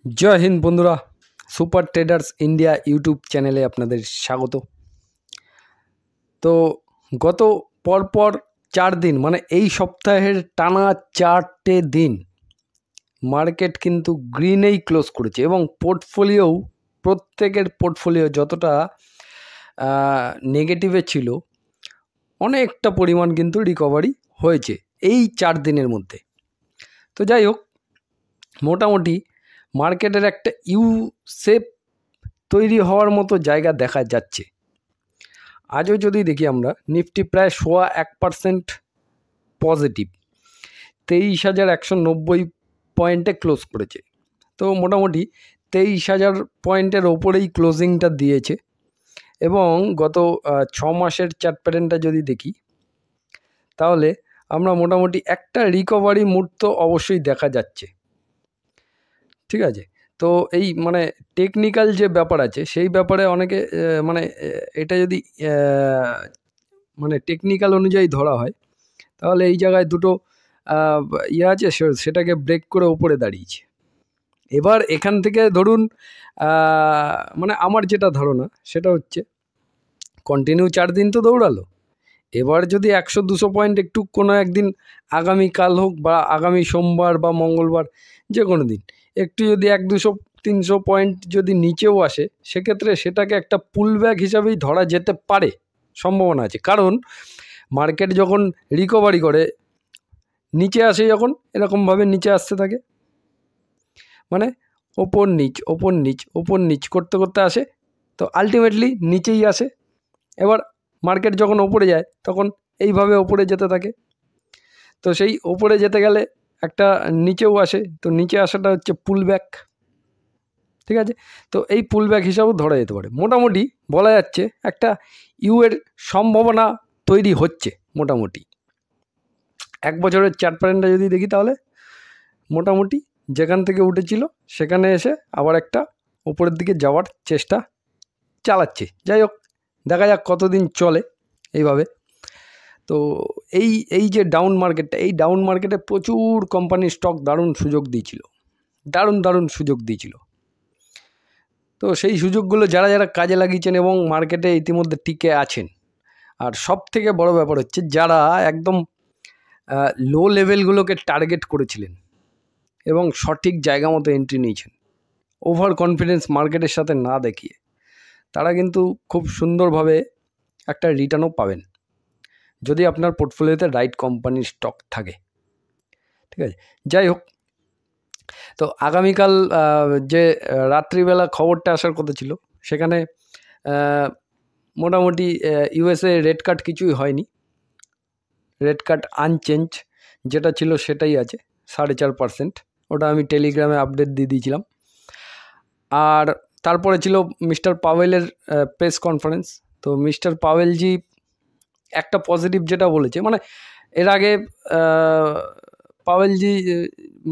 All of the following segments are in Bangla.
জয় হিন্দ বন্ধুরা, সুপার ট্রেডার্স ইন্ডিয়া ইউটিউব চ্যানেলে আপনাদের স্বাগত। তো গত পরপর 4 দিন মানে এই সপ্তাহের টানা 4টে দিন মার্কেট কিন্তু গ্রিনেই ক্লোজ করেছে এবং প্রত্যেকের পোর্টফোলিও যতটা নেগেটিভে ছিল অনেকটা পরিমাণ কিন্তু রিকভারি হয়েছে এই 4 দিনের মধ্যে। তো যাই হোক, মোটামুটি মার্কেটের একটা ইউ শেপ তৈরি হওয়ার মতো জায়গা দেখা যাচ্ছে। আজও যদি দেখি আমরা, নিফটি প্রায় 1% পজিটিভ 23,190 পয়েন্টে ক্লোজ করেছে। তো মোটামুটি 23,000 পয়েন্টের ওপরেই ক্লোজিংটা দিয়েছে এবং গত 6 মাসের চার্ট প্যাটার্নটা যদি দেখি তাহলে আমরা মোটামুটি একটা রিকভারি মুড তো অবশ্যই দেখা যাচ্ছে। ঠিক আছে, তো এই মানে টেকনিক্যাল যে ব্যাপার আছে সেই ব্যাপারে অনেকে এটা যদি মানে টেকনিক্যাল অনুযায়ী ধরা হয় তাহলে এই জায়গায় দুটো আছে, সেটাকে ব্রেক করে উপরে দাঁড়িয়েছে। এবার এখান থেকে ধরুন মানে আমার যেটা ধারণা সেটা হচ্ছে কন্টিনিউ 4 দিন তো দৌড়ালো, এবার যদি 100-200 পয়েন্ট একটু কোনো একদিন আগামীকাল হোক বা আগামী সোমবার বা মঙ্গলবার যে কোনো দিন একটু যদি 100-200-300 পয়েন্ট যদি নিচেও আসে, সেক্ষেত্রে সেটাকে একটা পুলব্যাক হিসাবেই ধরা যেতে পারে, সম্ভাবনা আছে। কারণ মার্কেট যখন রিকভারি করে নিচে আসে, যখন এরকমভাবে নিচে আসতে থাকে মানে ওপর নিচ ওপর নিচ ওপর নিচ করতে করতে আসে, তো আলটিমেটলি নিচেই আসে। এবার মার্কেট যখন ওপরে যায় তখন এইভাবে ওপরে যেতে থাকে, তো সেই ওপরে যেতে গেলে একটা নিচেও আসে, তো নিচে আসাটা হচ্ছে পুলব্যাক। ঠিক আছে, তো এই পুলব্যাক হিসাবেও ধরা যেতে পারে। মোটামুটি বলা যাচ্ছে একটা ইউএর সম্ভাবনা তৈরি হচ্ছে। মোটামুটি 1 বছরের চার্ট প্যাটার্নটা যদি দেখি তাহলে মোটামুটি যেখান থেকে উঠেছিল সেখানে এসে আবার একটা উপরের দিকে যাওয়ার চেষ্টা চালাচ্ছে। যাই হোক, দেখা যাক কতদিন চলে এইভাবে। তো এই যে ডাউন মার্কেটটা, এই ডাউন মার্কেটে প্রচুর কোম্পানির স্টক দারুণ সুযোগ দিয়েছিল। তো সেই সুযোগগুলো যারা যারা কাজে লাগিয়েছেন এবং মার্কেটে ইতিমধ্যে টিকে আছেন, আর সব থেকে বড় ব্যাপার হচ্ছে যারা একদম লো লেভেলগুলোকে টার্গেট করেছিলেন এবং সঠিক জায়গা মতো এন্ট্রি নিয়েছেন, ওভার কনফিডেন্স মার্কেটের সাথে না দেখিয়ে, তারা কিন্তু খুব সুন্দরভাবে একটা রিটার্নও পাবেন যদি আপনার পোর্টফোলিওতে রাইট কোম্পানির স্টক থাকে। ঠিক আছে, যাই হোক, তো আগামীকাল যে রাত্রিবেলা খবরটা আসার কথা ছিল সেখানে মোটামুটি ইউএসএ রেট কাট কিছুই হয়নি, রেট কাট আনচেঞ্জ যেটা ছিল সেটাই আছে 4.5%। ওটা আমি টেলিগ্রামে আপডেট দিয়ে দিয়েছিলাম। আর তারপরে ছিল মিস্টার পাওয়েলের প্রেস কনফারেন্স। তো মিস্টার পাওয়েলজি একটা পজিটিভ যেটা বলেছে, মানে এর আগে পাওয়েলজি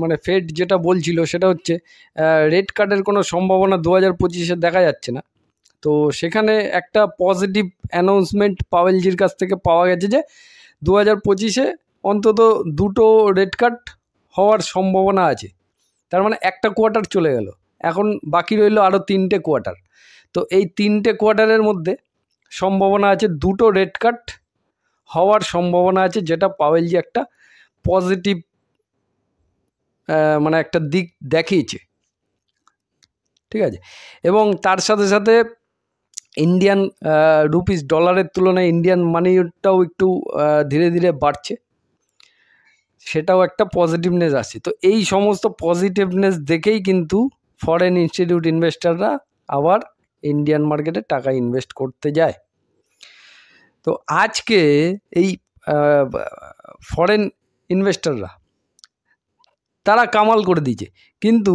মানে ফেড যেটা বলছিল সেটা হচ্ছে রেট কাটের কোনো সম্ভাবনা 2025-এ দেখা যাচ্ছে না। তো সেখানে একটা পজিটিভ অ্যানাউন্সমেন্ট পাওয়েলজির কাছ থেকে পাওয়া গেছে যে 2025-এ অন্তত 2টো রেট কাট হওয়ার সম্ভাবনা আছে। তার মানে একটা কোয়ার্টার চলে গেল, এখন বাকি রইল আরও 3টে কোয়ার্টার। তো এই 3টে কোয়ার্টারের মধ্যে সম্ভাবনা আছে 2টো রেট কাট হওয়ার সম্ভাবনা আছে, যেটা পাওয়েলজি একটা পজিটিভ মানে একটা দিক দেখিয়েছে। ঠিক আছে, এবং তার সাথে সাথে ইন্ডিয়ান রুপিস ডলারের তুলনায় ইন্ডিয়ান মানিটাও একটু ধীরে ধীরে বাড়ছে, সেটাও একটা পজিটিভনেস আসছে। তো এই সমস্ত পজিটিভনেস দেখেই কিন্তু ফরেন ইনস্টিটিউট ইনভেস্টাররা আবার ইন্ডিয়ান মার্কেটে টাকা ইনভেস্ট করতে যায়। তো আজকে এই ফরেন ইনভেস্টাররা তারা কামাল করে দিয়েছে, কিন্তু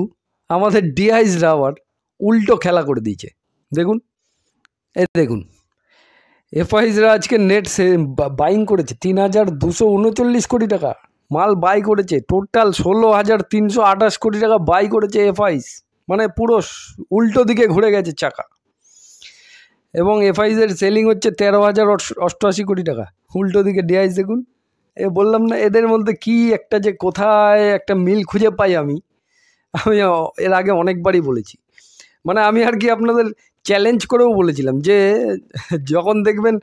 আমাদের ডিআইসরা আবার উল্টো খেলা করে দিয়েছে। দেখুন এফআইসরা আজকে নেট বাইং করেছে 3,239 কোটি টাকা মাল বাই করেছে, টোটাল 16,328 কোটি টাকা বাই করেছে এফআইস, মানে পুরো উল্টো দিকে ঘুরে গেছে চাকা। এবং এফআইসের সেলিং হচ্ছে 13,088 কোটি টাকা, উল্টো দিকে ডিআইস দেখুন। বললাম না, এদের মধ্যে কি একটা যে কোথায় একটা মিল খুঁজে পাই আমি, আমি এর আগে অনেকবারই বলেছি, মানে আমি আর কি আপনাদের চ্যালেঞ্জ করেও বলেছিলাম যে যখন দেখবেন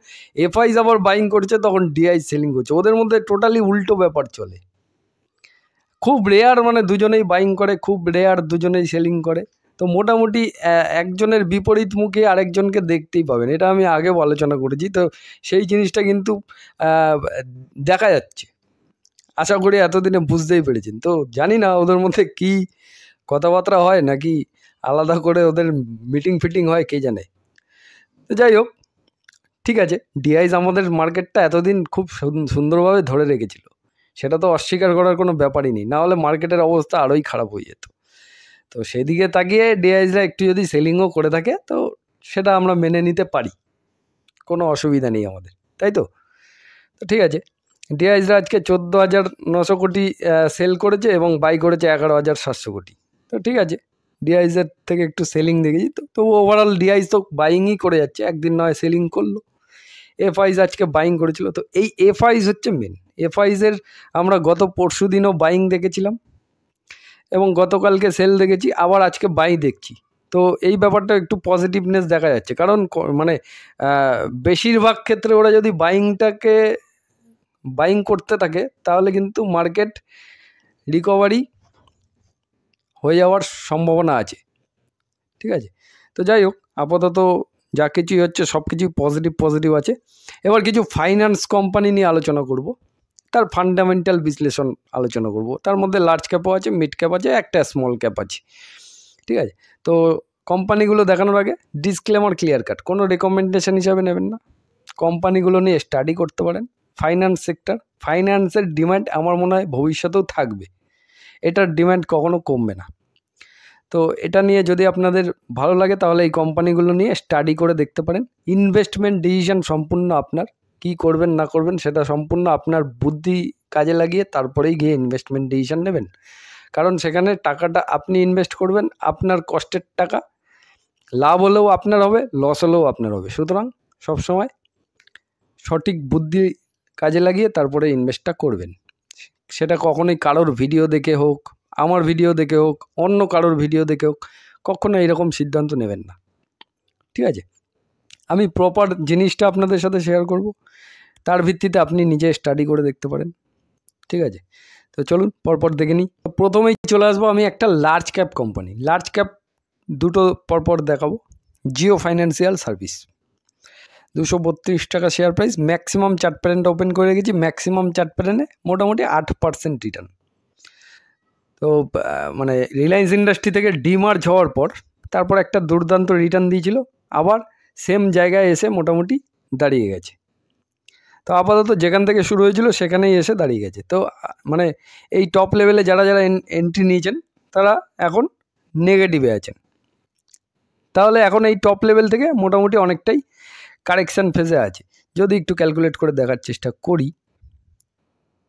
এফআইস আবার বাইং করছে তখন ডিআই সেলিং করছে, ওদের মধ্যে টোটালি উল্টো ব্যাপার চলে। খুব রেয়ার মানে দুজনেই বাইং করে, খুব রেয়ার দুজনেই সেলিং করে। তো মোটামুটি একজনের বিপরীতমুখী আরেকজনকে দেখতেই পাবেন, এটা আমি আগেও আলোচনা করেছি। তো সেই জিনিসটা কিন্তু দেখা যাচ্ছে, আশা করি এতদিনে বুঝতেই পেরেছেন। তো জানি না ওদের মধ্যে কি কথাবার্তা হয় নাকি আলাদা করে ওদের মিটিং ফিটিং হয়, কে জানে। তো যাই হোক, ঠিক আছে, ডিআইস আমাদের মার্কেটটা এতদিন খুব সুন্দরভাবে ধরে রেখেছিল, সেটা তো অস্বীকার করার কোনো ব্যাপারই নেই, না হলে মার্কেটের অবস্থা আরোই খারাপ হয়ে যেত। তো সেদিকে তাকিয়ে ডিআইসরা একটু যদি সেলিংও করে থাকে তো সেটা আমরা মেনে নিতে পারি, কোনো অসুবিধা নেই আমাদের, তাই তো। তো ঠিক আছে, ডিআইসরা আজকে 14,900 কোটি সেল করেছে এবং বাই করেছে 11,700 কোটি। তো ঠিক আছে, ডিআইসের থেকে একটু সেলিং দেখেছি, তো ওভারঅল ডিআইস তো বাইংই করে যাচ্ছে, একদিন নয় সেলিং করলো। এফআইস আজকে বাইং করেছিল, তো এই এফআইস হচ্ছে মেন। এফআইসের আমরা গত পরশু দিনও বাইং দেখেছিলাম এবং গতকালকে সেল দেখেছি, আবার আজকে বাই দেখছি। তো এই ব্যাপারটা একটু পজিটিভনেস দেখা যাচ্ছে, কারণ মানে বেশিরভাগ ক্ষেত্রে ওরা যদি বাইং করতে থাকে তাহলে কিন্তু মার্কেট রিকভারি হয়ে যাওয়ার সম্ভাবনা আছে, ঠিক আছে। তো যাই হোক, আপাতত যা কিছুই হচ্ছে সব কিছুই পজিটিভ আছে। এবার কিছু ফাইন্যান্স কোম্পানি নিয়ে আলোচনা করব, তার ফান্ডামেন্টাল বিশ্লেষণ আলোচনা করব। তার মধ্যে লার্জ ক্যাপও আছে, মিড ক্যাপ আছে, একটা স্মল ক্যাপ আছে, ঠিক আছে। তো কোম্পানিগুলো দেখানোর আগে ডিসক্লেমার ক্লিয়ার কাট, কোনো রেকমেন্ডেশন হিসাবে নেবেন না, কোম্পানিগুলো নিয়ে স্টাডি করতে পারেন। ফাইন্যান্স সেক্টর, ফাইন্যান্সের ডিমান্ড আমার মনে হয় ভবিষ্যতেও থাকবে, এটার ডিমান্ড কখনো কমবে না। তো এটা নিয়ে যদি আপনাদের ভালো লাগে তাহলে এই কোম্পানিগুলো নিয়ে স্টাডি করে দেখতে পারেন। ইনভেস্টমেন্ট ডিসিশন সম্পূর্ণ আপনার, কি করবেন না করবেন সেটা সম্পূর্ণ আপনার বুদ্ধি কাজে লাগিয়ে তারপরেই গিয়ে ইনভেস্টমেন্ট ডিসিশন নেবেন, কারণ সেখানে টাকাটা আপনি ইনভেস্ট করবেন, আপনার কষ্টের টাকা, লাভ হলেও আপনার হবে, লস হলেও আপনার হবে। সুতরাং সবসময় সঠিক বুদ্ধি কাজে লাগিয়ে তারপরে ইনভেস্টটা করবেন। সেটা কখনোই কারোর ভিডিও দেখে হোক, আমার ভিডিও দেখে হোক, অন্য কারোর ভিডিও দেখে হোক, কখনো এরকম সিদ্ধান্ত নেবেন না, ঠিক আছে। আমি প্রপার জিনিসটা আপনাদের সাথে শেয়ার করব, তার ভিত্তিতে আপনি নিজে স্টাডি করে দেখতে পারেন, ঠিক আছে। তো চলুন পরপর দেখে নিই। প্রথমেই চলে আসবো আমি একটা large cap company, large cap দুটো পরপর দেখাবো। জিও ফাইন্যান্সিয়াল সার্ভিস, 232 টাকা শেয়ার প্রাইস, ম্যাক্সিমাম চার্ট প্যাটার্নটা ওপেন করে রেখেছি, ম্যাক্সিমাম চার্ট প্যাটার্নে মোটামুটি 8% রিটার্ন। তো মানে রিলায়েন্স ইন্ডাস্ট্রি থেকে ডিমার্জ হওয়ার পর তারপর একটা দুর্দান্ত রিটার্ন দিয়েছিল, আবার সেম জায়গায় এসে মোটামুটি দাঁড়িয়ে গেছে। তো আপাতত যেখান থেকে শুরু হয়েছিল সেখানেই এসে দাঁড়িয়ে গেছে। তো মানে এই টপ লেভেলে যারা এন্ট্রি নিয়েছেন তারা এখন নেগেটিভে আছেন, তাহলে এখন এই টপ লেভেল থেকে মোটামুটি অনেকটাই কারেকশান ফেজে আছে। যদি একটু ক্যালকুলেট করে দেখার চেষ্টা করি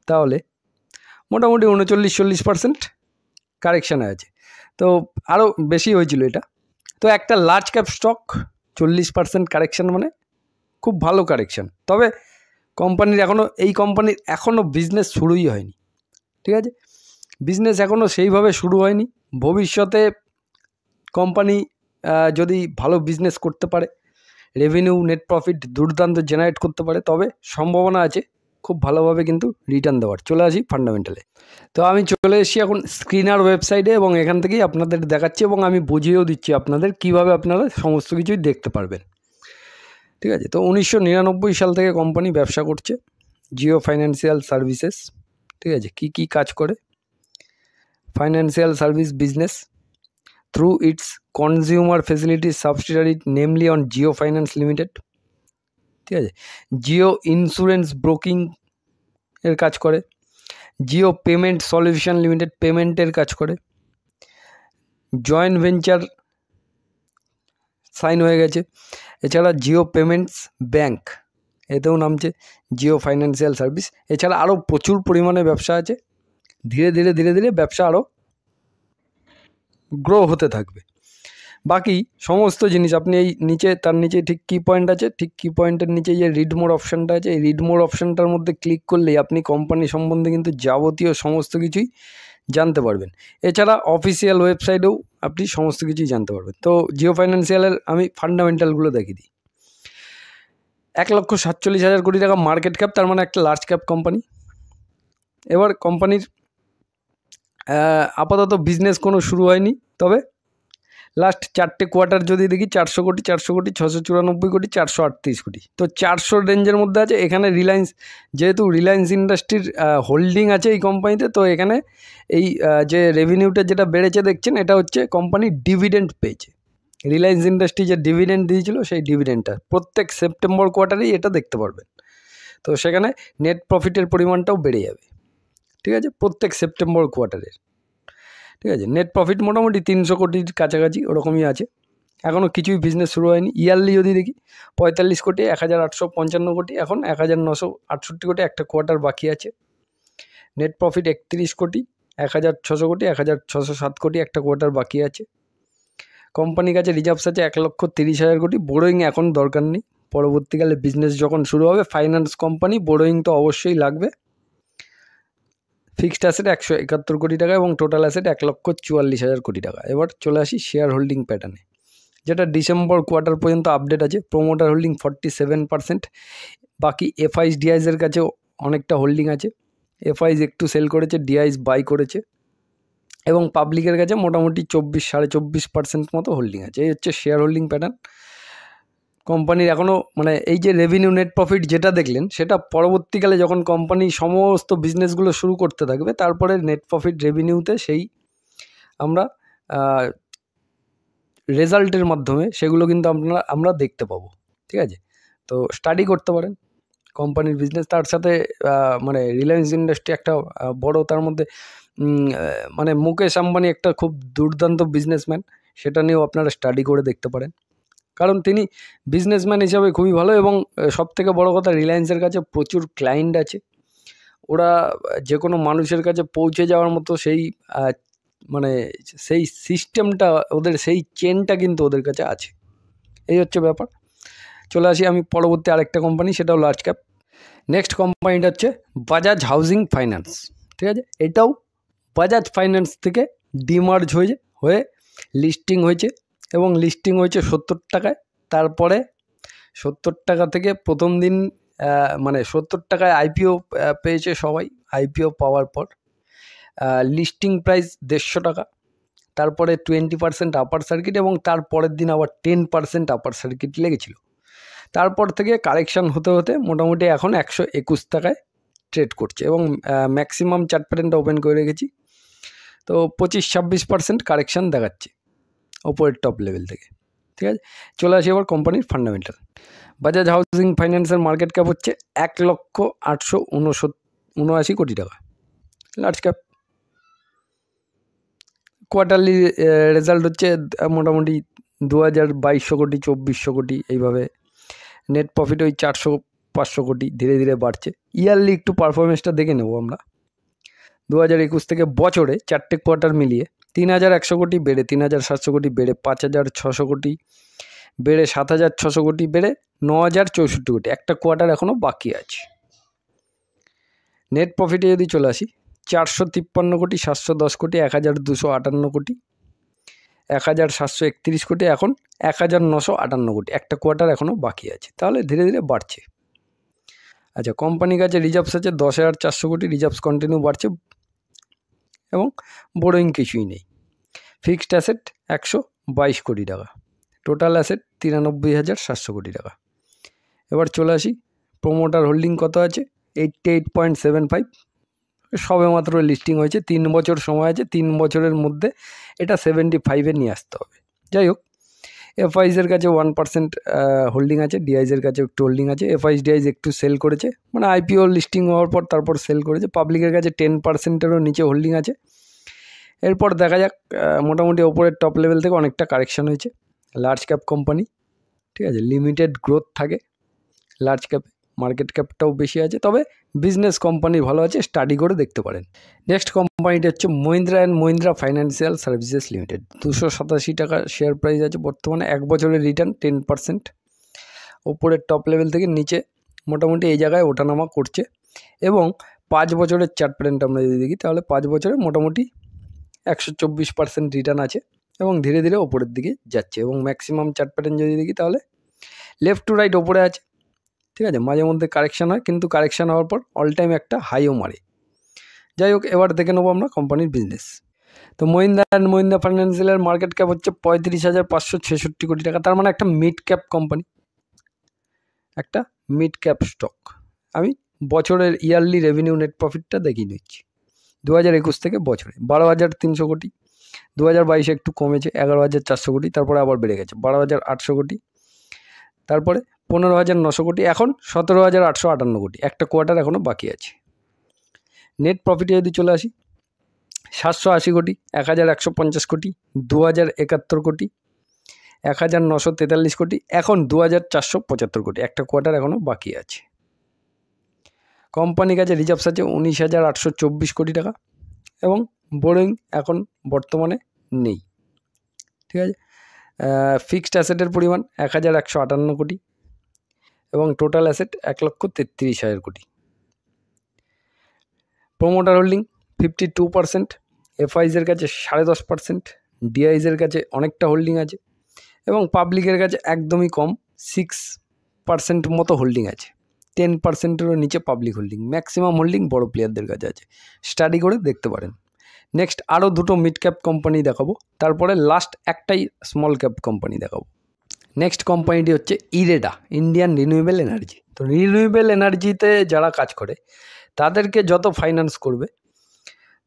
তাহলে মোটামুটি 39-40% কারেকশানে আছে, তো আরও বেশি হয়েছিল এটা। তো একটা লার্জ ক্যাপ স্টক 40% কারেকশান মানে খুব ভালো কারেকশান। তবে এই কোম্পানির এখনও বিজনেস শুরুই হয়নি, ঠিক আছে, বিজনেস এখনও সেইভাবে শুরু হয়নি। ভবিষ্যতে কোম্পানি যদি ভালো বিজনেস করতে পারে, রেভিনিউ নেট প্রফিট দুর্দান্ত জেনারেট করতে পারে, তবে সম্ভাবনা আছে খুব ভালোভাবে কিন্তু রিটার্ন দেওয়ার। চলে আসি ফান্ডামেন্টালে। তো আমি চলে এসেছি এখন স্ক্রিনার ওয়েবসাইটে এবং এখান থেকেই আপনাদের দেখাচ্ছি এবং আমি বুঝিয়েও দিচ্ছি আপনাদের কিভাবে আপনারা সমস্ত কিছুই দেখতে পারবেন, ঠিক আছে। তো 1999 সাল থেকে কোম্পানি ব্যবসা করছে, জিও ফাইন্যান্সিয়াল সার্ভিসেস, ঠিক আছে। কি কাজ করে? Financial service business through it's consumer facilities subsidiary namely on Jio finance limited, ঠিক আছে। জিও ইন্স্যুরেন্স ব্রোকিং এর কাজ করে, জিও পেমেন্ট সলিউশন লিমিটেড পেমেন্টের কাজ করে, জয়েন্ট ভেঞ্চার সাইন হয়ে গেছে। এছাড়া জিও পেমেন্টস ব্যাঙ্ক, এতেও নামছে জিও ফাইন্যান্সিয়াল সার্ভিস। এছাড়া আরও প্রচুর পরিমাণে ব্যবসা আছে, ধীরে ধীরে ব্যবসা আরও গ্রো হতে থাকবে। বাকি সমস্ত জিনিস আপনি এই তার নিচে ঠিক কি পয়েন্ট আছে, ঠিক কি পয়েন্টের নিচে যে রিড মোর অপশানটা আছে, এই রিড মোর অপশানটার মধ্যে ক্লিক করলেই আপনি কোম্পানি সম্বন্ধে কিন্তু যাবতীয় সমস্ত কিছুই জানতে পারবেন। এছাড়া অফিসিয়াল ওয়েবসাইটেও আপনি সমস্ত কিছুই জানতে পারবেন। তো জিও ফাইন্যান্সিয়ালের আমি ফান্ডামেন্টালগুলো দেখিয়ে দিই। 1,47,000 কোটি টাকা মার্কেট ক্যাপ, তার মানে একটা লার্জ ক্যাপ কোম্পানি। এবার কোম্পানির আপাতত বিজনেস কোনো শুরু হয়নি, তবে লাস্ট 4টে কোয়ার্টার যদি দেখি 400 কোটি, 400 কোটি, 694 কোটি, 438 কোটি, তো 400 রেঞ্জের মধ্যে আছে। এখানে রিলায়েন্স, যেহেতু রিলায়েন্স ইন্ডাস্ট্রির হোল্ডিং আছে এই কোম্পানিতে, তো এখানে এই যে রেভিনিউটা যেটা বেড়েছে দেখছেন, এটা হচ্ছে কোম্পানি ডিভিডেন্ড পেয়েছে। রিলায়েন্স ইন্ডাস্ট্রি যে ডিভিডেন্ড দিয়েছিল সেই ডিভিডেন্ডটা প্রত্যেক সেপ্টেম্বর কোয়ার্টারেই এটা দেখতে পারবেন। তো সেখানে নেট প্রফিটের পরিমাণটাও বেড়ে যাবে, ঠিক আছে, প্রত্যেক সেপ্টেম্বর কোয়ার্টারের। ঠিক আছে, নেট প্রফিট মোটামুটি 300 কোটির কাছাকাছি ওরকমই আছে। এখনও কিছুই বিজনেস শুরু হয়নি। ইয়ারলি যদি দেখি 45 কোটি, 1,855 কোটি, এখন 1,968 কোটি, একটা কোয়ার্টার বাকি আছে। নেট প্রফিট 31 কোটি, 1,600 কোটি, 1,607 কোটি, একটা কোয়ার্টার বাকি আছে। কোম্পানির কাছে রিজার্ভস আছে 1,30,000 কোটি। বোরোয়িং এখন দরকার নেই, পরবর্তীকালে বিজনেস যখন শুরু হবে, ফাইন্যান্স কোম্পানি, বোরোয়িং তো অবশ্যই লাগবে। ফিক্সড অ্যাসেট 171 কোটি টাকা এবং টোটাল অ্যাসেট 1,44,000 কোটি টাকা। এবার চলে আসি শেয়ার হোল্ডিং প্যাটার্নে, যেটা ডিসেম্বর কোয়ার্টার পর্যন্ত আপডেট আছে। প্রোমোটার হোল্ডিং 47%, বাকি এফআইস ডিআইসের কাছেও অনেকটা হোল্ডিং আছে। এফআইস একটু সেল করেছে, ডিআইস বাই করেছে, এবং পাবলিকের কাছে মোটামুটি 24-24.5% মতো হোল্ডিং আছে। এই হচ্ছে শেয়ার হোল্ডিং প্যাটার্ন কোম্পানির। এখনও মানে এই যে রেভিনিউ নেট প্রফিট যেটা দেখলেন, সেটা পরবর্তীকালে যখন কোম্পানি সমস্ত বিজনেসগুলো শুরু করতে থাকবে, তারপরে নেট প্রফিট রেভিনিউতে সেই আমরা রেজাল্টের মাধ্যমে সেগুলো কিন্তু আমরা দেখতে পাবো। ঠিক আছে, তো স্টাডি করতে পারেন কোম্পানির বিজনেস। তার সাথে মানে রিলায়েন্স ইন্ডাস্ট্রি একটা বড়, তার মধ্যে মানে মুকেশ আম্বানি একটা খুব দুর্দান্ত বিজনেসম্যান, সেটা নিয়েও আপনারা স্টাডি করে দেখতে পারেন, কারণ তিনি বিজনেসম্যান হিসাবে খুবই ভালো। এবং সবথেকে বড় কথা, রিলায়েন্সের কাছে প্রচুর ক্লায়েন্ট আছে। ওরা যে কোনো মানুষের কাছে পৌঁছে যাওয়ার মতো সেই মানে সেই সিস্টেমটা, ওদের সেই চেনটা কিন্তু ওদের কাছে আছে। এই হচ্ছে ব্যাপার। চলে আসি আমি পরবর্তী আরেকটা কোম্পানি, সেটাও লার্জ ক্যাপ। নেক্সট কোম্পানিটা হচ্ছে বাজাজ হাউজিং ফাইন্যান্স। ঠিক আছে, এটাও বাজাজ ফাইন্যান্স থেকে ডিমার্জ হয়ে লিস্টিং হয়েছে, এবং লিস্টিং হয়েছে 70 টাকায়। তারপরে 70 টাকা থেকে প্রথম দিন মানে 70 টাকায় আইপিও পেয়েছে সবাই। আইপিও পাওয়ার পর লিস্টিং প্রাইস 150 টাকা, তারপরে 20% আপার সার্কিট, এবং তারপরের দিন আবার 10% আপার সার্কিট লেগেছিল। তারপর থেকে কারেকশান হতে হতে মোটামুটি এখন 121 টাকায় ট্রেড করছে, এবং ম্যাক্সিমাম চার্ট প্যাটার্নটা ওপেন করে রেখেছি। তো 25-26% কারেকশান দেখাচ্ছে ওপরের টপ লেভেল থেকে। ঠিক আছে, চলে আসি এবার কোম্পানির ফান্ডামেন্টাল। বাজাজ হাউজিং ফাইন্যান্সের মার্কেট ক্যাপ হচ্ছে 1,879 কোটি টাকা, লার্জ ক্যাপ। কোয়ার্টারলি রেজাল্ট হচ্ছে মোটামুটি 2,200 কোটি, 2,400 কোটি, এইভাবে। নেট প্রফিট ওই 400-500 কোটি, ধীরে ধীরে বাড়ছে। ইয়ারলি একটু পারফরমেন্সটা দেখে নেব আমরা। 2021 থেকে বছরে 4টে কোয়ার্টার মিলিয়ে 3,100 কোটি বেড়ে 3,700 কোটি বেড়ে 5,600 কোটি বেড়ে 7,600 কোটি বেড়ে 9,064 কোটি, একটা কোয়ার্টার এখনও বাকি আছে। নেট প্রফিটে যদি চলে আসি, 453 কোটি, 710 কোটি, 1,258 কোটি, 1,731 কোটি, এখন 1,958 কোটি, একটা কোয়ার্টার এখনও বাকি আছে। তাহলে ধীরে ধীরে বাড়ছে। আচ্ছা, কোম্পানির কাছে রিজার্ভস আছে 10,400 কোটি, রিজার্ভস কন্টিনিউ বাড়ছে, এবং বোরোয়িং কিছুই নেই। ফিক্সড অ্যাসেট 122 কোটি টাকা, টোটাল অ্যাসেট 93,700 কোটি টাকা। এবার চলে আসি প্রোমোটার হোল্ডিং কত আছে, 88.75। সবে মাত্র লিস্টিং হয়েছে, 3 বছর সময় আছে, 3 বছরের মধ্যে এটা 75-এ নিয়ে আসতে হবে। যাই হোক, এফআইসের কাছে 1% হোল্ডিং আছে, ডিআইসের কাছে একটু হোল্ডিং আছে। এফআইস ডিআইস একটু সেল করেছে, মানে আইপিও লিস্টিং হওয়ার পর তারপর সেল করেছে। পাবলিকের কাছে 10%-এরও নিচে হোল্ডিং আছে। এরপর দেখা যাক, মোটামুটি ওপরের টপ লেভেল থেকে অনেকটা কারেকশান হয়েছে। লার্জ ক্যাপ কোম্পানি, ঠিক আছে, লিমিটেড গ্রোথ থাকে লার্জ ক্যাপে, মার্কেট ক্যাপটাও বেশি আছে, তবে বিজনেস কোম্পানি ভালো আছে, স্টাডি করে দেখতে পারেন। নেক্সট কোম্পানিটা হচ্ছে Mahindra and Mahindra financial services limited. 287 টাকা শেয়ার প্রাইস আছে বর্তমানে। 1 বছরের রিটার্ন 10%। ওপরের টপ লেভেল থেকে নিচে মোটামুটি এই জায়গায় ওঠানামা করছে, এবং 5 বছরের চার্ট প্যাটার্ন আমরা যদি দেখি তাহলে 5 বছরে মোটামুটি 124% রিটার্ন আছে এবং ধীরে ধীরে ওপরের দিকে যাচ্ছে। এবং ম্যাক্সিমাম চার্ট প্যাটার্ন যদি দেখি তাহলে লেফট টু রাইট ওপরে আছে, ঠিক আছে। মাঝে মধ্যে কারেকশান হয়, কিন্তু কারেকশান হওয়ার পর অল টাইম একটা হাইও মারে। যাই হোক, এবার দেখে নেবো আমরা কোম্পানির বিজনেস। তো মহিন্দ্রা অ্যান্ড মহিন্দ্রা ফাইন্যান্সিয়ালের মার্কেট ক্যাপ হচ্ছে 35,566 কোটি টাকা। তার মানে একটা মিড ক্যাপ কোম্পানি, একটা মিড ক্যাপ স্টক। আমি বছরের ইয়ারলি রেভিনিউ নেট প্রফিটটা দেখিয়ে নিচ্ছি। 2021 থেকে বছরে 12,300 কোটি, 2022 একটু কমেছে 11,400 কোটি, তারপরে আবার বেড়ে গেছে 12,800 কোটি, তারপরে 15,900 কোটি, এখন 17,858 কোটি। একটা কোয়ার্টার এখনও বাকি আছে। নেট প্রফিটে যদি চলে আসি, 780 কোটি, 1,150 কোটি, 2,071 কোটি, 1,943 কোটি, এখন 2,475 কোটি। একটা কোয়ার্টার এখনও বাকি আছে। কোম্পানির কাছে রিজার্ভস আছে 19,824 কোটি টাকা এবং বোরিং এখন বর্তমানে নেই, ঠিক আছে। ফিক্সড অ্যাসেটের পরিমাণ 1,158 কোটি এবং টোটাল অ্যাসেট 1,33,000 কোটি। প্রোমোটার হোল্ডিং 52%, এফআইসের কাছে 10.5%, ডিআইসের কাছে অনেকটা হোল্ডিং আছে এবং পাবলিকের কাছে একদমই কম 6% মতো হোল্ডিং আছে। 10%-এরও নিচে পাবলিক হোল্ডিং। ম্যাক্সিমাম হোল্ডিং বড় প্লেয়ারদের কাছে আছে, স্টাডি করে দেখতে পারেন। নেক্সট আরও দুটো মিড ক্যাপ কোম্পানি দেখাবো, তারপরে লাস্ট একটাই স্মল ক্যাপ কোম্পানি দেখাবো। নেক্সট কোম্পানিটি হচ্ছে ইরেডা, ইন্ডিয়ান রিনিউয়েবল এনার্জি। তো রিনিউয়েবল এনার্জিতে যারা কাজ করে তাদেরকে যত ফাইন্যান্স করবে,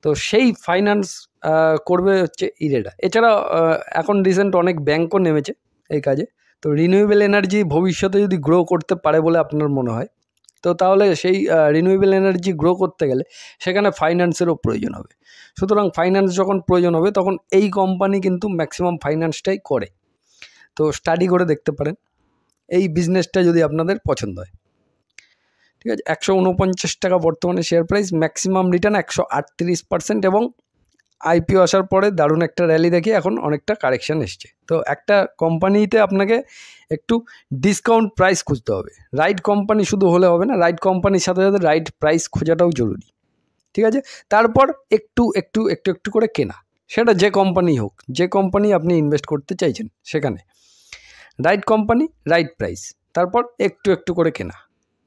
তো সেই ফাইন্যান্স করবে হচ্ছে ইরেডা। এছাড়া এখন রিসেন্ট অনেক ব্যাঙ্কও নেমেছে এই কাজে। তো রিনিউয়েবল এনার্জি ভবিষ্যতে যদি গ্রো করতে পারে বলে আপনার মনে হয়, তো তাহলে সেই রিনিউয়েবল এনার্জি গ্রো করতে গেলে সেখানে ফাইন্যান্সেরও প্রয়োজন হবে। সুতরাং ফাইন্যান্স যখন প্রয়োজন হবে তখন এই কোম্পানি কিন্তু ম্যাক্সিমাম ফাইন্যান্সটাই করে। তো স্টাডি করে দেখতে পারেন এই বিজনেসটা যদি আপনাদের পছন্দ হয়, ঠিক আছে। 149 টাকা বর্তমানে শেয়ার প্রাইস, ম্যাক্সিমাম রিটার্ন 138% এবং আইপিও আসার পরে দারুণ একটা র্যালি দেখে এখন অনেকটা কারেকশান এসছে। তো একটা কোম্পানিতে আপনাকে একটু ডিসকাউন্ট প্রাইস খুঁজতে হবে। রাইট কোম্পানি শুধু হলে হবে না, রাইট কোম্পানির সাথে সাথে রাইট প্রাইস খোঁজাটাও জরুরি, ঠিক আছে। তারপর একটু একটু একটু একটু করে কেনা, সেটা যে কোম্পানি হোক, যে কোম্পানি আপনি ইনভেস্ট করতে চাইছেন সেখানে রাইট কোম্পানি, রাইট প্রাইস, তারপর একটু একটু করে কেনা,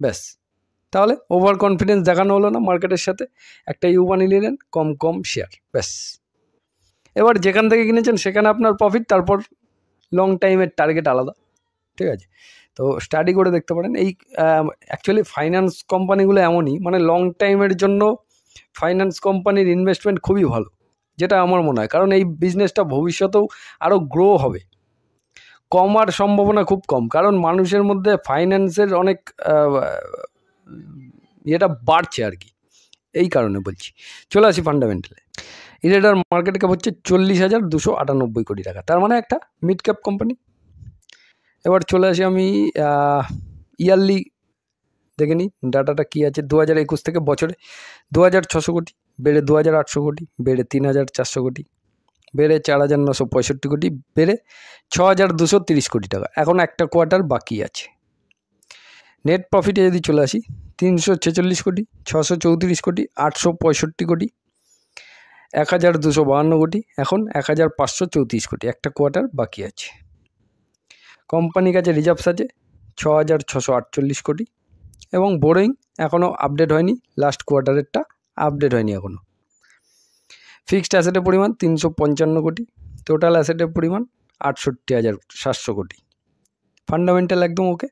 ব্যাস। তাহলে ওভার কনফিডেন্স দেখানো হলো না মার্কেটের সাথে, একটা ইউবানি নিলেন, কম কম শেয়ার, ব্যাস। এবার যেখান থেকে কিনেছেন সেখানে আপনার প্রফিট, তারপর লং টাইমের টার্গেট আলাদা, ঠিক আছে। তো স্টাডি করে দেখতে পারেন। এই অ্যাকচুয়ালি ফাইন্যান্স কোম্পানিগুলো এমনই, মানে লং টাইমের জন্য ফাইন্যান্স কোম্পানির ইনভেস্টমেন্ট খুবই ভালো, যেটা আমার মনে হয়। কারণ এই বিজনেসটা ভবিষ্যতেও আরও গ্রো হবে, কমার সম্ভাবনা খুব কম। কারণ মানুষের মধ্যে ফাইন্যান্সের অনেক এটা বাড়ছে আর কি, এই কারণে বলছি। চলে আসি ফান্ডামেন্টালে। ইরেডার মার্কেট ক্যাপ হচ্ছে 40,298 কোটি টাকা, তার মানে একটা মিড ক্যাপ কোম্পানি। এবার চলে আসি আমি ইয়ারলি দেখে নিই ডাটাটা কী আছে। 2021 থেকে বছরে 2,600 কোটি, বেড়ে 2,800 কোটি, বেড়ে 3,400 কোটি, বেড়ে 4,965 কোটি, বেড়ে 6,230 কোটি টাকা। এখন একটা কোয়ার্টার বাকি আছে। নেট প্রফিটে যদি চলে আসি, 346 কোটি, 634 কোটি, 865 কোটি, 1,252 কোটি, এখন 1,534 কোটি। একটা কোয়ার্টার বাকি আছে। কোম্পানির কাছে রিজার্ভস আছে 6,648 কোটি এবং বোরিং এখনও আপডেট হয়নি, লাস্ট কোয়ার্টারেরটা আপডেট হয়নি এখনও। ফিক্সড অ্যাসেটের পরিমাণ 355 কোটি, টোটাল অ্যাসেটের পরিমাণ 68,700 কোটি। ফান্ডামেন্টাল একদম ওকে।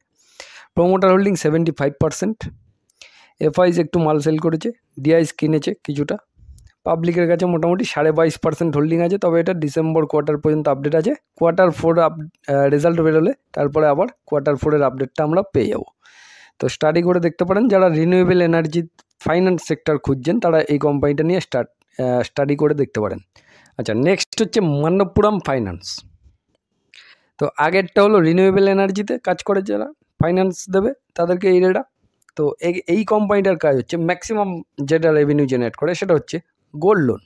প্রোমোটার হোল্ডিং 75%, এফআইস একটু মাল সেল করেছে, ডিআইস কিনেছে কিছুটা, পাবলিকের কাছে মোটামুটি 22.5% হোল্ডিং আছে। তবে এটা ডিসেম্বর কোয়ার্টার পর্যন্ত আপডেট আছে। কোয়ার্টার 4 রেজাল্ট বেরোলে তারপরে আবার কোয়ার্টার 4-এর আপডেটটা আমরা পেয়ে যাব। তো স্টাডি করে দেখতে পারেন, যারা রিনিউয়েবল এনার্জি ফাইন্যান্স সেক্টর খুঁজছেন তারা এই কোম্পানিটা নিয়ে স্টাডি করে দেখতে পারেন। আচ্ছা, নেক্সট হচ্ছে মান্নপুরম ফাইন্যান্স। তো আগেরটা হলো রিনিউয়েবল এনার্জিতে কাজ করে যারা ফাইন্যান্স দেবে তাদেরকে ইরেডা। তো এই কোম্পানিটার কাজ হচ্ছে ম্যাক্সিমাম যেটা রেভিনিউ জেনারেট করে সেটা হচ্ছে গোল্ড লোন,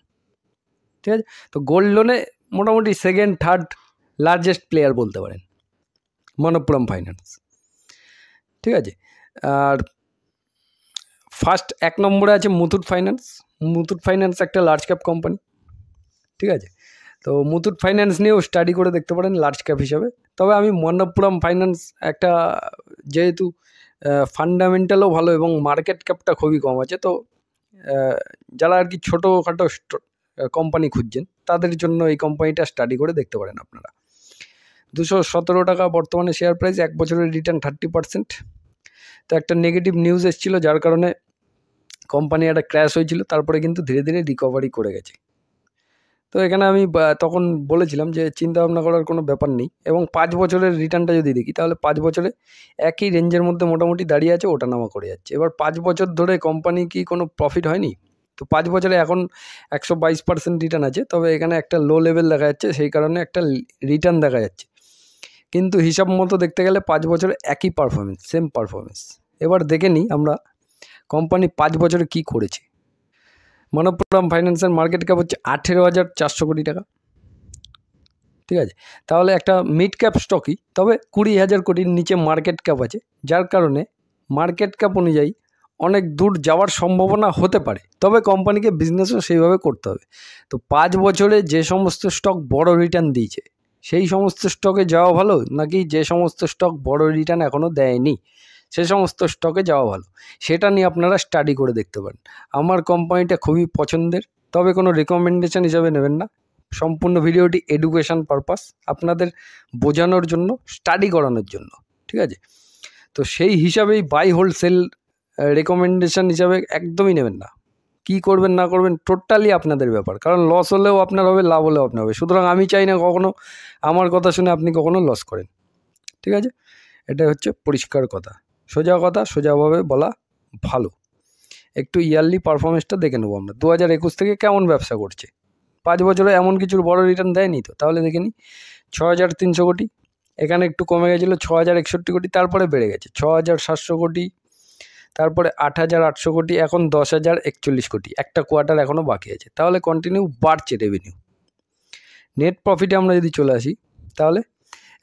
ঠিক আছে। তো গোল্ড লোনে মোটামুটি সেকেন্ড থার্ড লার্জেস্ট প্লেয়ার বলতে পারেন মান্নপুরম ফাইন্যান্স, ঠিক আছে। আর ফার্স্ট 1 নম্বরে আছে মুথুট ফাইন্যান্স। মুথুট ফাইন্যান্স একটা লার্জ ক্যাপ কোম্পানি, ঠিক আছে। তো মুথুট ফাইন্যান্স নিয়েও স্টাডি করে দেখতে পারেন লার্জ ক্যাপ হিসাবে। তবে আমি মনপ্পুরম ফাইন্যান্স একটা, যেহেতু ফান্ডামেন্টালও ভালো এবং মার্কেট ক্যাপটা খুবই কম আছে, তো যারা আর কি ছোটোখাটো কোম্পানি খুঁজছেন তাদের জন্য এই কোম্পানিটা স্টাডি করে দেখতে পারেন আপনারা। 217 টাকা বর্তমানে শেয়ার প্রাইস, 1 বছরের রিটার্ন 30%। তো একটা নেগেটিভ নিউজ এসেছিলো যার কারণে কোম্পানি একটা ক্র্যাশ হয়েছিল, তারপরে কিন্তু ধীরে ধীরে রিকভারি করে গেছে। তো এখানে আমি তখন বলেছিলাম যে চিন্তা ভাবনা করার কোনো ব্যাপার নেই, এবং 5 বছরের রিটার্নটা যদি দেখি তাহলে 5 বছরে একই রেঞ্জের মধ্যে মোটামুটি দাঁড়িয়ে আছে, ওঠানামা করে যাচ্ছে। এবার 5 বছর ধরে কোম্পানি কি কোনো প্রফিট হয়নি? তো 5 বছরে এখন 122% রিটার্ন আছে, তবে এখানে একটা লো লেভেল দেখা যাচ্ছে, সেই কারণে একটা রিটার্ন দেখা যাচ্ছে। কিন্তু হিসাব মতো দেখতে গেলে 5 বছরে একই পারফরমেন্স, সেম পারফরমেন্স। এবার দেখে নিই আমরা কোম্পানি 5 বছরে কি করেছে। মনপ্পুরম ফাইন্যান্সের মার্কেট ক্যাপ হচ্ছে 18,400 কোটি টাকা, ঠিক আছে। তাহলে একটা মিড ক্যাপ স্টকই, তবে 20,000 কোটির নিচে মার্কেট ক্যাপ আছে, যার কারণে মার্কেট ক্যাপ অনুযায়ী অনেক দূর যাওয়ার সম্ভাবনা হতে পারে, তবে কোম্পানিকে বিজনেসও সেইভাবে করতে হবে। তো 5 বছরে যে সমস্ত স্টক বড় রিটার্ন দিয়েছে সেই সমস্ত স্টকে যাওয়া ভালো, নাকি যে সমস্ত স্টক বড় রিটার্ন এখনও দেয়নি সে সমস্ত স্টকে যাওয়া ভালো, সেটা নিয়ে আপনারা স্টাডি করে দেখতে পারেন। আমার কোম্পানিটা খুবই পছন্দের, তবে কোনো রেকমেন্ডেশন হিসাবে নেবেন না। সম্পূর্ণ ভিডিওটি এডুকেশন পারপাস, আপনাদের বোঝানোর জন্য, স্টাডি করানোর জন্য, ঠিক আছে। তো সেই হিসাবেই বাই হোল্ড সেল রেকমেন্ডেশন হিসাবে একদমই নেবেন না। কি করবেন না করবেন টোটালি আপনাদের ব্যাপার, কারণ লস হলেও আপনার হবে, লাভ হলেও আপনার হবে। সুতরাং আমি চাই না কখনো আমার কথা শুনে আপনি কখনো লস করেন, ঠিক আছে। এটা হচ্ছে পরিষ্কার কথা, সোজা কথা, সোজাভাবে বলা ভালো। একটু ইয়ারলি পারফরমেন্সটা দেখে নেবো আমরা, 2021 থেকে কেমন ব্যবসা করছে। 5 বছরে এমন কিছুর বড় রিটার্ন দেয়নি, তো তাহলে দেখে নিই। 6,300 কোটি, এখানে একটু কমে গেছিলো 6,061 কোটি, তারপরে বেড়ে গেছে 6,700 কোটি, তারপরে 8,800 কোটি, এখন 10,041 কোটি। একটা কোয়ার্টার এখনও বাকি আছে, তাহলে কন্টিনিউ বাড়ছে রেভিনিউ। নেট প্রফিটে আমরা যদি চলে আসি তাহলে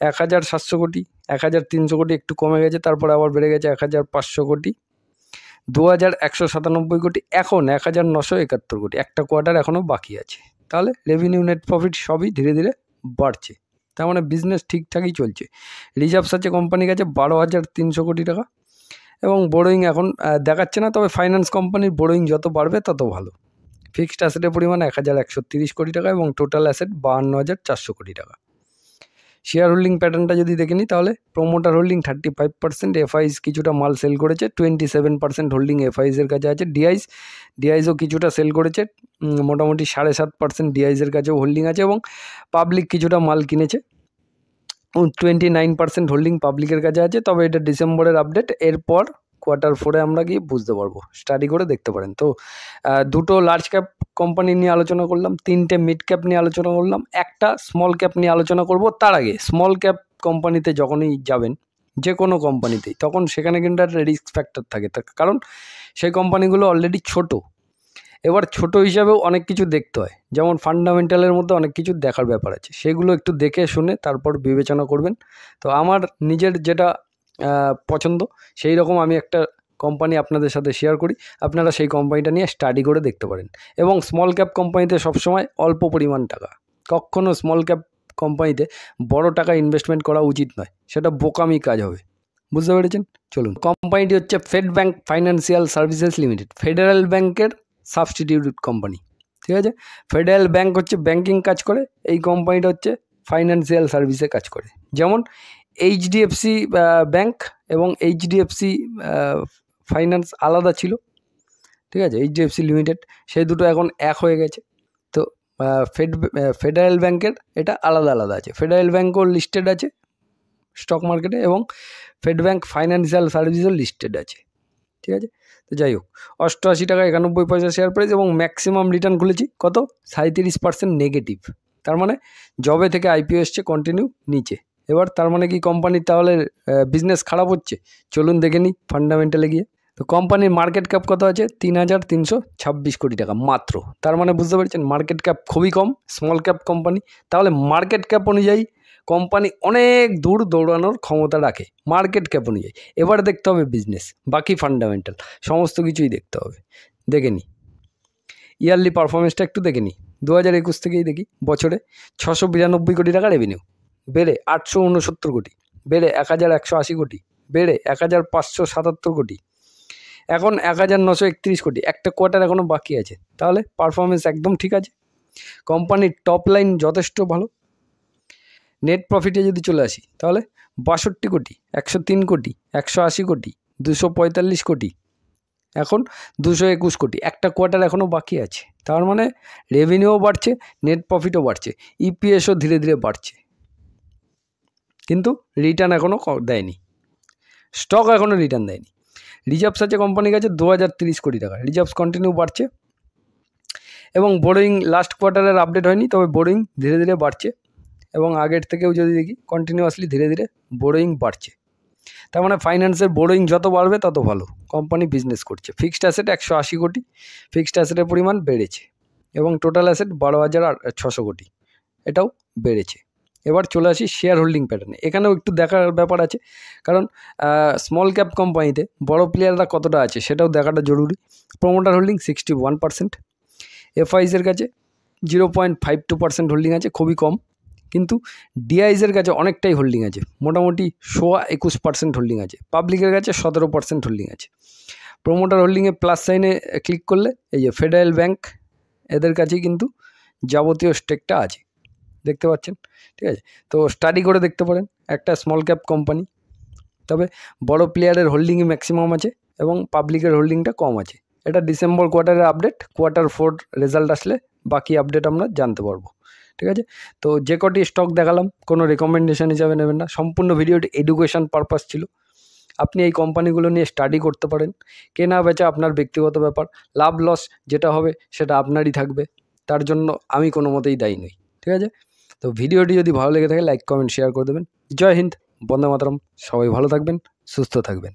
1,700 কোটি, 1,300 কোটি, একটু কমে গেছে, তারপরে আবার বেড়ে গেছে 1,500 কোটি, 2,197 কোটি, এখন 1,971 কোটি। একটা কোয়ার্টার এখনও বাকি আছে, তাহলে রেভিনিউ, নেট প্রফিট সবই ধীরে ধীরে বাড়ছে, তার মানে বিজনেস ঠিকঠাকই চলছে। রিজার্ভস আছে কোম্পানির কাছে 12,300 কোটি টাকা, এবং বোরোয়িং এখন দেখাচ্ছে না, তবে ফাইন্যান্স কোম্পানির বোরোয়িং যত বাড়বে তত ভালো। ফিক্সড অ্যাসেটের পরিমাণ 1,130 কোটি টাকা, এবং টোটাল অ্যাসেট 52,400 কোটি টাকা। শেয়ার হোল্ডিং প্যাটার্নটা যদি দেখে নিই তাহলে প্রোমোটার হোল্ডিং 35%, এফআইস কিছুটা মাল সেল করেছে, 27% হোল্ডিং এফআইসের কাছে আছে। ডিআইসও কিছুটা সেল করেছে, মোটামুটি 7.5% ডিআইসের কাছেও হোল্ডিং আছে, এবং পাবলিক কিছুটা মাল কিনেছে, 29% হোল্ডিং পাবলিকের কাছে আছে। তবে এটা ডিসেম্বরের আপডেট, এরপর Q4 আমরা গিয়ে বুঝতে পারবো, স্টাডি করে দেখতে পারেন। তো দুটো লার্জ ক্যাপ কোম্পানি নিয়ে আলোচনা করলাম, 3টে মিড ক্যাপ নিয়ে আলোচনা করলাম, একটা স্মল ক্যাপ নিয়ে আলোচনা করব। তার আগে স্মল ক্যাপ কোম্পানিতে যখনই যাবেন, যে কোনো কোম্পানিতেই, তখন সেখানে কিন্তু একটা রিস্ক ফ্যাক্টর থাকে, কারণ সেই কোম্পানিগুলো অলরেডি ছোট। এবার ছোট হিসাবেও অনেক কিছু দেখতে হয়, যেমন ফান্ডামেন্টালের মধ্যে অনেক কিছু দেখার ব্যাপার আছে, সেগুলো একটু দেখে শুনে তারপর বিবেচনা করবেন। তো আমার নিজের যেটা পছন্দ সেই রকম আমি একটা কোম্পানি আপনাদের সাথে শেয়ার করি, আপনারা সেই কোম্পানিটা নিয়ে স্টাডি করে দেখতে পারেন। এবং স্মল ক্যাপ কোম্পানিতে সবসময় অল্প পরিমাণ টাকা, কখনও স্মল ক্যাপ কোম্পানিতে বড় টাকা ইনভেস্টমেন্ট করা উচিত নয়, সেটা বোকামি কাজ হবে। বুঝতে পেরেছেন? চলুন, কোম্পানিটি হচ্ছে Fed bank financial services limited, Federal ব্যাংকের সাবস্টিটিউট কোম্পানি, ঠিক আছে। ফেডারেল ব্যাংক হচ্ছে ব্যাংকিং কাজ করে, এই কোম্পানিটা হচ্ছে ফাইন্যান্সিয়াল সার্ভিসে কাজ করে। যেমন এইচডিএফসি ব্যাংক এবং এইচডিএফসি ফাইন্যান্স আলাদা ছিল, ঠিক আছে, এইচডিএফসি লিমিটেড, সেই দুটো এখন এক হয়ে গেছে। তো ফেডারেল ব্যাংকের এটা আলাদা আলাদা আছে, ফেডারেল ব্যাংকও লিস্টেড আছে স্টক মার্কেটে, এবং ফেড ব্যাংক ফাইন্যান্সিয়াল সার্ভিসও লিস্টেড আছে, ঠিক আছে। তো যাই হোক, 88 টাকা 91 পয়সা শেয়ার প্রাইস, এবং ম্যাক্সিমাম রিটার্ন খুলেছি কত, 37% নেগেটিভ। তার মানে জবে থেকে আইপিও এসছে কন্টিনিউ নিচে। এবার তার মানে কি কোম্পানির তাহলে বিজনেস খারাপ হচ্ছে? চলুন দেখে নিই ফান্ডামেন্টালে গিয়ে। তো কোম্পানির মার্কেট ক্যাপ কত আছে, 3,326 কোটি টাকা মাত্র। তার মানে বুঝতে পারছেন মার্কেট ক্যাপ খুবই কম, স্মল ক্যাপ কোম্পানি। তাহলে মার্কেট ক্যাপ অনুযায়ী কোম্পানি অনেক দূর দৌড়ানোর ক্ষমতা রাখে মার্কেট ক্যাপ অনুযায়ী। এবার দেখতে হবে বিজনেস, বাকি ফান্ডামেন্টাল সমস্ত কিছুই দেখতে হবে। দেখে নিই ইয়ারলি পারফরমেন্সটা একটু দেখে নিই। 2021 থেকেই দেখি বছরে 692 কোটি টাকা রেভিনিউ, বেড়ে 869 কোটি, বেড়ে 1180 কোটি, বেড়ে 1577 কোটি, এখন 1931 কোটি। একটা কোয়ার্টার এখনও বাকি আছে, তাহলে পারফরমেন্স একদম ঠিক আছে। কোম্পানির টপ লাইন যথেষ্ট ভালো। নেট প্রফিটে যদি চলে আসি তাহলে 62 কোটি, 103 কোটি, 180 কোটি, 245 কোটি, এখন 221 কোটি। একটা কোয়ার্টার এখনও বাকি আছে, তার মানে রেভিনিউও বাড়ছে, নেট প্রফিটও বাড়ছে, ইপিএসও ধীরে ধীরে বাড়ছে, কিন্তু রিটার্ন এখনও দেয়নি, স্টক এখনও রিটার্ন দেয়নি। রিজার্ভস আছে কোম্পানির কাছে 2030 কোটি টাকা, রিজার্ভস কন্টিনিউ বাড়ছে, এবং বোরোয়িং লাস্ট কোয়ার্টারের আপডেট হয়নি, তবে বোরোয়িং ধীরে ধীরে বাড়ছে, এবং আগের থেকেও যদি দেখি কন্টিনিউয়াসলি ধীরে ধীরে বোরোয়িং বাড়ছে। তার মানে ফাইন্যান্সের বোরোয়িং যত বাড়বে তত ভালো, কোম্পানি বিজনেস করছে। ফিক্সড অ্যাসেট 180 কোটি, ফিক্সড অ্যাসেটের পরিমাণ বেড়েছে, এবং টোটাল অ্যাসেট 12,600 কোটি, এটাও বেড়েছে। এবার চলে আসি শেয়ার হোল্ডিং প্যাটার্নে। এখানেও একটু দেখার ব্যাপার আছে, কারণ স্মল ক্যাপ কোম্পানিতে বড় প্লেয়াররা কতটা আছে সেটাও দেখাটা জরুরি। প্রমোটার হোল্ডিং 61%, এফআইসের কাছে 0.52% হোল্ডিং আছে, খুবই কম। কিন্তু ডিআইসের কাছে অনেকটাই হোল্ডিং আছে, মোটামুটি 21% হোল্ডিং আছে। পাবলিকের কাছে 17% হোল্ডিং আছে। প্রমোটার হোল্ডিংয়ে প্লাস সাইনে ক্লিক করলে এই যে ফেডারেল ব্যাংক, এদের কাছেই কিন্তু যাবতীয় স্টেকটা আছে, দেখতে পাচ্ছেন, ঠিক আছে। তো স্টাডি করে দেখতে পারেন, একটা স্মল ক্যাপ কোম্পানি, তবে বড় প্লেয়ারের হোল্ডিংই ম্যাক্সিমাম আছে এবং পাবলিকের হোল্ডিংটা কম আছে। এটা ডিসেম্বর কোয়ার্টারের আপডেট, Q4 রেজাল্ট আসলে বাকি আপডেট আমরা জানতে পারবো, ঠিক আছে। তো যে কটি স্টক দেখালাম কোনো রেকমেন্ডেশন হিসাবে নেবেন না, সম্পূর্ণ ভিডিওটি এডুকেশন পারপাস ছিল। আপনি এই কোম্পানিগুলো নিয়ে স্টাডি করতে পারেন, কেনা বেচা আপনার ব্যক্তিগত ব্যাপার, লাভ লস যেটা হবে সেটা আপনারই থাকবে, তার জন্য আমি কোনো মতেই দায়ী নই, ঠিক আছে। তো ভিডিওটি যদি ভালো লেগে থাকে লাইক কমেন্ট শেয়ার করে দেবেন। জয় হিন্দ, বন্দে মাতরম, সবাই ভালো থাকবেন, সুস্থ থাকবেন।